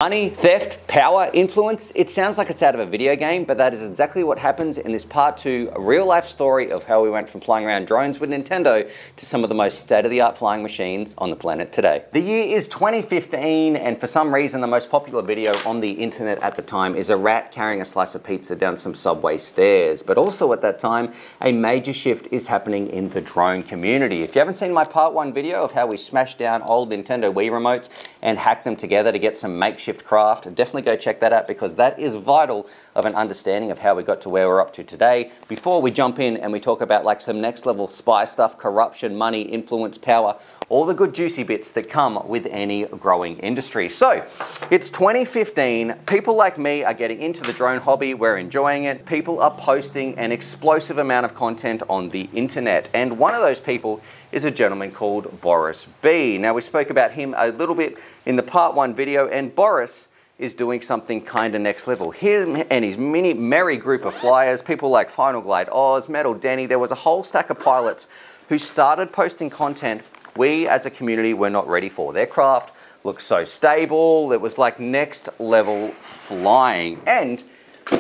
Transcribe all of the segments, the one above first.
Money, theft, power, influence, it sounds like it's out of a video game, but that is exactly what happens in this part 2, a real life story of how we went from flying around drones with Nintendo to some of the most state-of-the-art flying machines on the planet today. The year is 2015, and for some reason the most popular video on the internet at the time is a rat carrying a slice of pizza down some subway stairs. But also at that time, a major shift is happening in the drone community. If you haven't seen my part 1 video of how we smashed down old Nintendo Wii remotes and hacked them together to get some makeshift craft, definitely go check that out, because that is vital of an understanding of how we got to where we're up to today before we jump in and we talk about like some next level spy stuff, corruption, money, influence, power, all the good juicy bits that come with any growing industry. So it's 2015, people like me are getting into the drone hobby, we're enjoying it, people are posting an explosive amount of content on the internet, and one of those people is a gentleman called Boris B. Now, we spoke about him a little bit in the part 1 video, and Boris is doing something kind of next level. Him and his merry group of flyers, people like Final Glide Oz, Metal Denny, there was a whole stack of pilots who started posting content we as a community were not ready for. Their craft looked so stable, it was like next level flying. And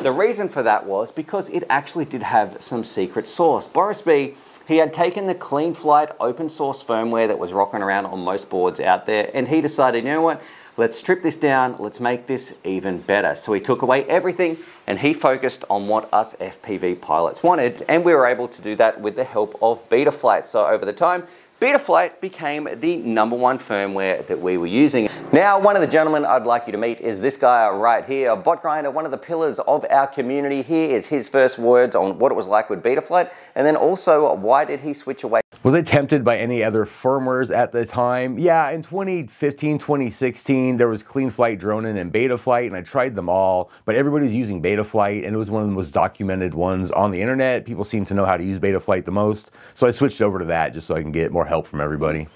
the reason for that was because it actually did have some secret sauce. Boris B, he had taken the Clean Flight open source firmware that was rocking around on most boards out there, and he decided, you know what, let's strip this down, let's make this even better. So he took away everything and he focused on what us FPV pilots wanted, and we were able to do that with the help of Betaflight. So over the time, Betaflight became the #1 firmware that we were using. Now, one of the gentlemen I'd like you to meet is this guy right here, Bot Grinder, one of the pillars of our community. Here is his first words on what it was like with Betaflight, and then also why did he switch away. Was I tempted by any other firmwares at the time? Yeah, in 2015, 2016, there was Clean Flight Droning and Betaflight, and I tried them all, but everybody's using Betaflight, and it was one of the most documented ones on the internet. People seem to know how to use Betaflight the most, so I switched over to that just so I can get more help from everybody.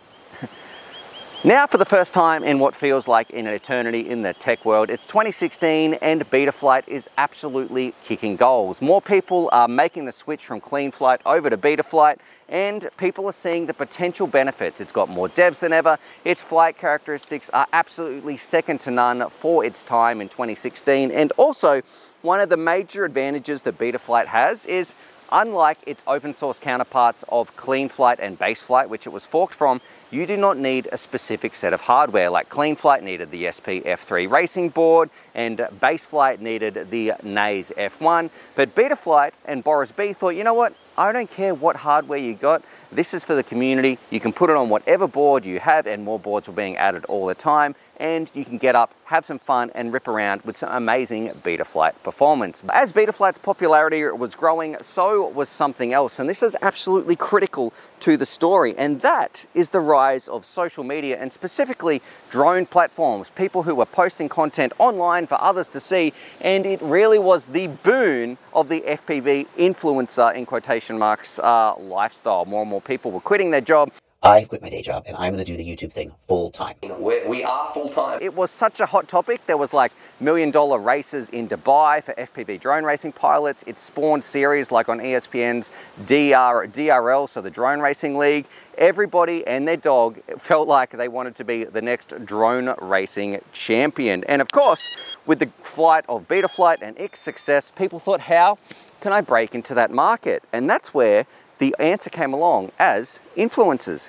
Now, for the first time in what feels like an eternity in the tech world, it's 2016 and Betaflight is absolutely kicking goals. More people are making the switch from Clean Flight over to Betaflight, and people are seeing the potential benefits. It's got more devs than ever. Its flight characteristics are absolutely second to none for its time in 2016. And also, one of the major advantages that Betaflight has is, unlike its open source counterparts of Clean Flight and Baseflight, which it was forked from, you do not need a specific set of hardware. Like Clean Flight needed the SP F3 racing board, and Baseflight needed the Naze F1. But Betaflight and Boris B thought, you know what? I don't care what hardware you got. This is for the community. You can put it on whatever board you have, and more boards were being added all the time. And you can get up, have some fun, and rip around with some amazing Betaflight performance. As Betaflight's popularity was growing, so was something else, and this is absolutely critical to the story, and that is the rise of social media, and specifically drone platforms, people who were posting content online for others to see, and it really was the boon of the FPV influencer, in quotation marks, lifestyle. More and more people were quitting their job. I quit my day job and I'm going to do the YouTube thing full time. We are full time. It was such a hot topic. There was like $1 million races in Dubai for FPV drone racing pilots. It spawned series like on ESPN's DRL, so the Drone Racing League. Everybody and their dog felt like they wanted to be the next drone racing champion. And of course, with the flight of Betaflight and its success, people thought, how can I break into that market? And that's where the answer came along as influencers.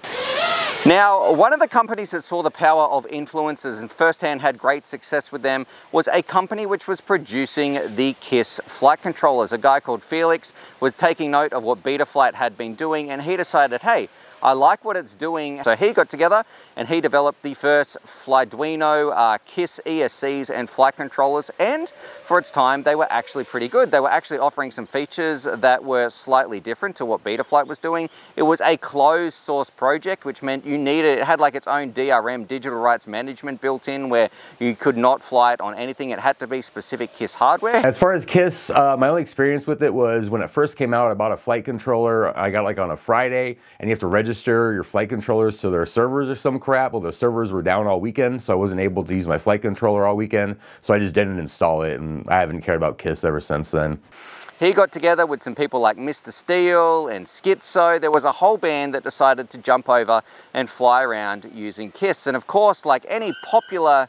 Now, one of the companies that saw the power of influencers and firsthand had great success with them was a company which was producing the KISS flight controllers. A guy called Felix was taking note of what Betaflight had been doing, and he decided, hey, I like what it's doing. So he got together and he developed the first Flyduino KISS ESCs and flight controllers, and for its time they were actually pretty good. They were actually offering some features that were slightly different to what Betaflight was doing. It was a closed source project, which meant it had like its own DRM, digital rights management, built in, where you could not fly it on anything. It had to be specific KISS hardware. As far as KISS, my only experience with it was when it first came out. I bought a flight controller. I got like on a Friday, and you have to register your flight controllers to their servers or some crap. Well, the servers were down all weekend, so I wasn't able to use my flight controller all weekend, so I just didn't install it, and I haven't cared about KISS ever since then. He got together with some people like Mr. Steel and Schizo. There was a whole band that decided to jump over and fly around using KISS. And of course, like any popular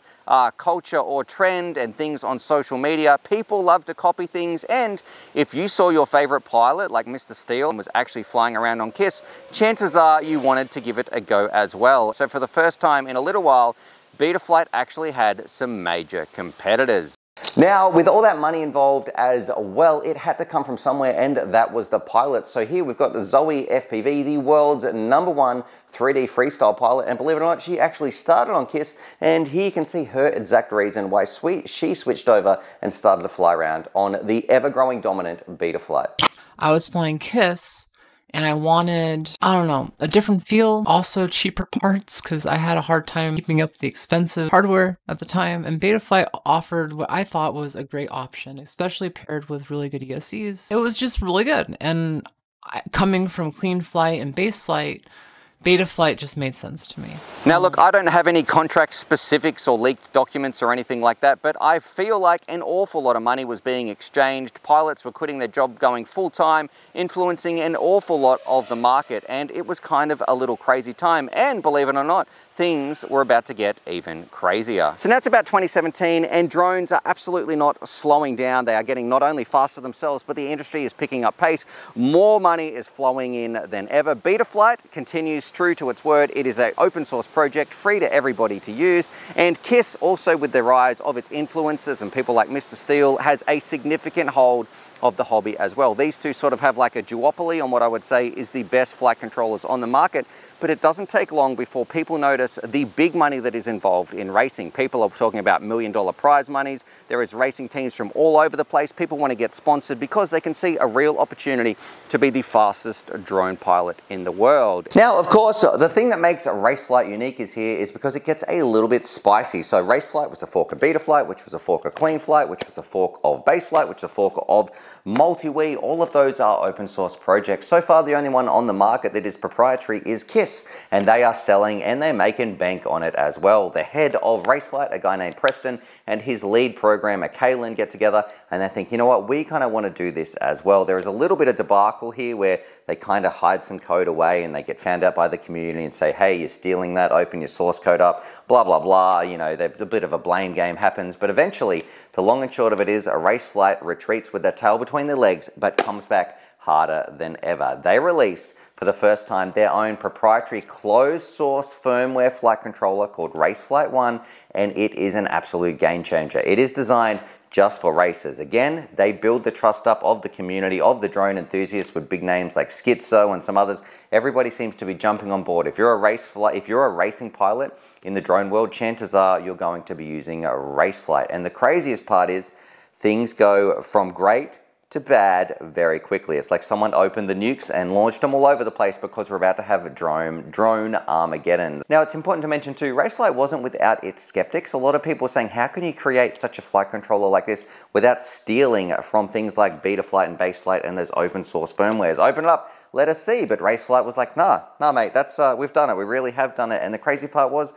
culture or trend and things on social media. People love to copy things, and if you saw your favorite pilot like Mr. Steele and was actually flying around on KISS, chances are you wanted to give it a go as well. So for the first time in a little while, Betaflight actually had some major competitors. Now, with all that money involved as well, it had to come from somewhere, and that was the pilot. So here we've got Zoe FPV, the world's #1 3D freestyle pilot, and believe it or not, she actually started on KISS, and here you can see her exact reason why she switched over and started to fly around on the ever-growing dominant Betaflight. I was flying KISS, and I wanted, I don't know, a different feel, also cheaper parts, because I had a hard time keeping up with the expensive hardware at the time, and Betaflight offered what I thought was a great option, especially paired with really good ESCs. It was just really good, and coming from clean flight and base flight, Betaflight just made sense to me. Now look, I don't have any contract specifics or leaked documents or anything like that, but I feel like an awful lot of money was being exchanged. Pilots were quitting their job, going full-time, influencing an awful lot of the market, and it was kind of a little crazy time. And believe it or not, things were about to get even crazier. So now it's about 2017, and drones are absolutely not slowing down. They are getting not only faster themselves, but the industry is picking up pace. More money is flowing in than ever. Betaflight continues true to its word. It is an open source project, free to everybody to use. And KISS, also with the rise of its influencers and people like Mr. Steele, has a significant hold of the hobby as well. These two sort of have like a duopoly on what I would say is the best flight controllers on the market, but it doesn't take long before people notice the big money that is involved in racing. People are talking about $1 million prize monies. There is racing teams from all over the place. People want to get sponsored because they can see a real opportunity to be the fastest drone pilot in the world. Now, of course, the thing that makes Raceflight unique is because it gets a little bit spicy. So Raceflight was a fork of Betaflight, which was a fork of Clean Flight, which was a fork of Baseflight, which is a fork of Multi-Wii. All of those are open source projects. So far, the only one on the market that is proprietary is KISS, and they are selling and they're making bank on it as well. The head of Raceflight, a guy named Preston, and his lead programmer, Kaylin, get together and they think, you know what, we kind of want to do this as well. There is a little bit of debacle here where they kind of hide some code away and they get found out by the community and say, hey, you're stealing that, open your source code up, blah, blah, blah. You know, a bit of a blame game happens, but eventually, the long and short of it is Raceflight retreats with their tail between their legs, but comes back harder than ever. They release for the first time their own proprietary closed source firmware flight controller called Raceflight 1, and it is an absolute game changer. It is designed just for racers. Again, they build the trust up of the community, of the drone enthusiasts with big names like Schizo and some others. Everybody seems to be jumping on board. If you're a racing pilot in the drone world, chances are you're going to be using a Raceflight. And the craziest part is things go from great to bad very quickly. It's like someone opened the nukes and launched them all over the place because we're about to have a drone Armageddon. Now, it's important to mention too, Raceflight wasn't without its skeptics. A lot of people were saying, how can you create such a flight controller like this without stealing from things like Betaflight and Baseflight and those open source firmwares? Open it up, let us see. But Raceflight was like, nah mate, that's we've done it. We really have done it. And the crazy part was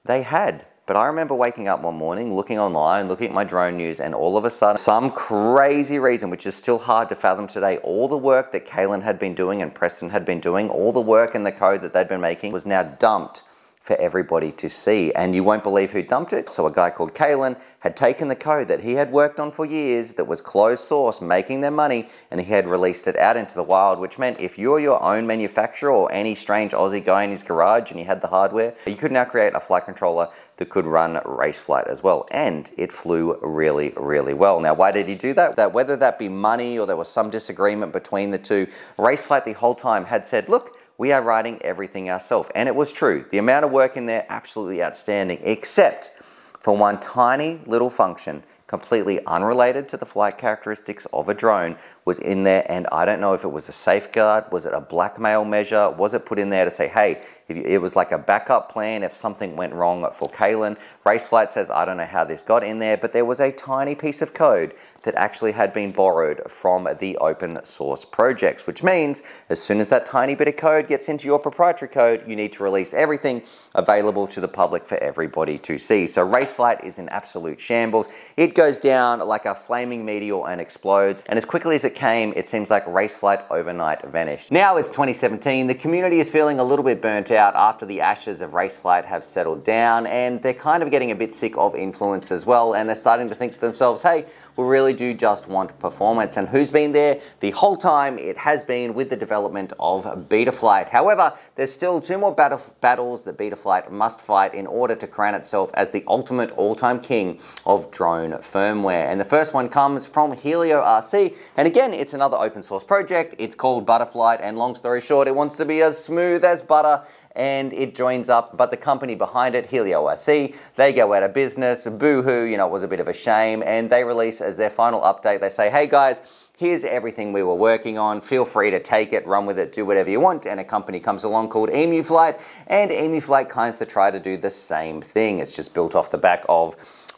they had. But I remember waking up one morning, looking online, looking at my drone news, and all of a sudden, some crazy reason, which is still hard to fathom today, all the work that Kaylin had been doing and Preston had been doing, all the work and the code that they'd been making was now dumped for everybody to see. And you won't believe who dumped it. So a guy called Kaylin had taken the code that he had worked on for years that was closed source, making them money, and he had released it out into the wild, which meant if you're your own manufacturer or any strange Aussie guy in his garage and you had the hardware, you could now create a flight controller that could run Raceflight as well. And it flew really, really well. Now, why did he do that? Whether that be money or there was some disagreement between the two, Raceflight the whole time had said, look, we are writing everything ourselves. And it was true. The amount of work in there, absolutely outstanding, except for one tiny little function, completely unrelated to the flight characteristics of a drone, was in there. And I don't know if it was a safeguard, was it a blackmail measure, was it put in there to say, hey, it was like a backup plan if something went wrong for Kaylin. Raceflight says, I don't know how this got in there, but there was a tiny piece of code that actually had been borrowed from the open source projects, which means as soon as that tiny bit of code gets into your proprietary code, you need to release everything available to the public for everybody to see. So Raceflight is in absolute shambles. It goes down like a flaming meteor and explodes. And as quickly as it came, it seems like Raceflight overnight vanished. Now it's 2017. The community is feeling a little bit burnt out after the ashes of Raceflight have settled down, and they're kind of of getting a bit sick of influence as well, and they're starting to think to themselves, hey, we really do just want performance. And who's been there the whole time? It has been with the development of Betaflight. However, there's still two more battles that Betaflight must fight in order to crown itself as the ultimate all-time king of drone firmware. And the first one comes from Helio RC, and again, it's another open source project. It's called Butterflight, and long story short, it wants to be as smooth as butter, and it joins up, but the company behind it, Helio RC, they go out of business. Boo-hoo, you know, it was a bit of a shame, and they release as their final update, they say, hey guys, here's everything we were working on. Feel free to take it, run with it, do whatever you want. And a company comes along called EmuFlight, and EmuFlight kinds of try to do the same thing. It's just built off the back of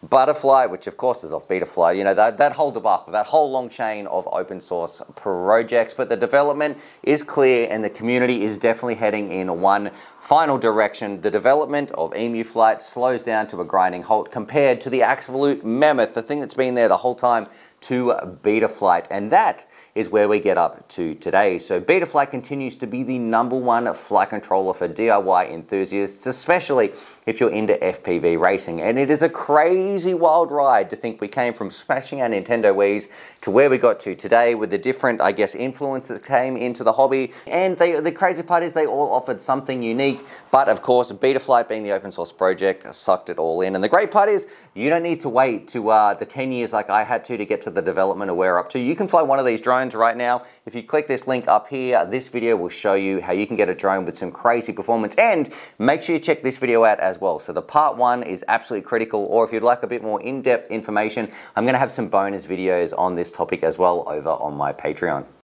Butterfly, which of course is off Betaflight, you know, that whole debacle, that whole long chain of open source projects. But the development is clear, and the community is definitely heading in one final direction. The development of EmuFlight slows down to a grinding halt compared to the absolute mammoth, the thing that's been there the whole time, to Betaflight. And that is where we get up to today. So Betaflight continues to be the #1 flight controller for DIY enthusiasts, especially if you're into FPV racing. And it is a crazy wild ride to think we came from smashing our Nintendo Wiis to where we got to today with the different, I guess, influence that came into the hobby. And the crazy part is they all offered something unique. But of course, Betaflight being the open source project sucked it all in. And the great part is you don't need to wait to the 10 years like I had to get to the development of where we're up to. You can fly one of these drones right now. If you click this link up here, this video will show you how you can get a drone with some crazy performance. And make sure you check this video out as well. So the part 1 is absolutely critical, or if you'd like a bit more in-depth information, I'm going to have some bonus videos on this topic as well over on my Patreon.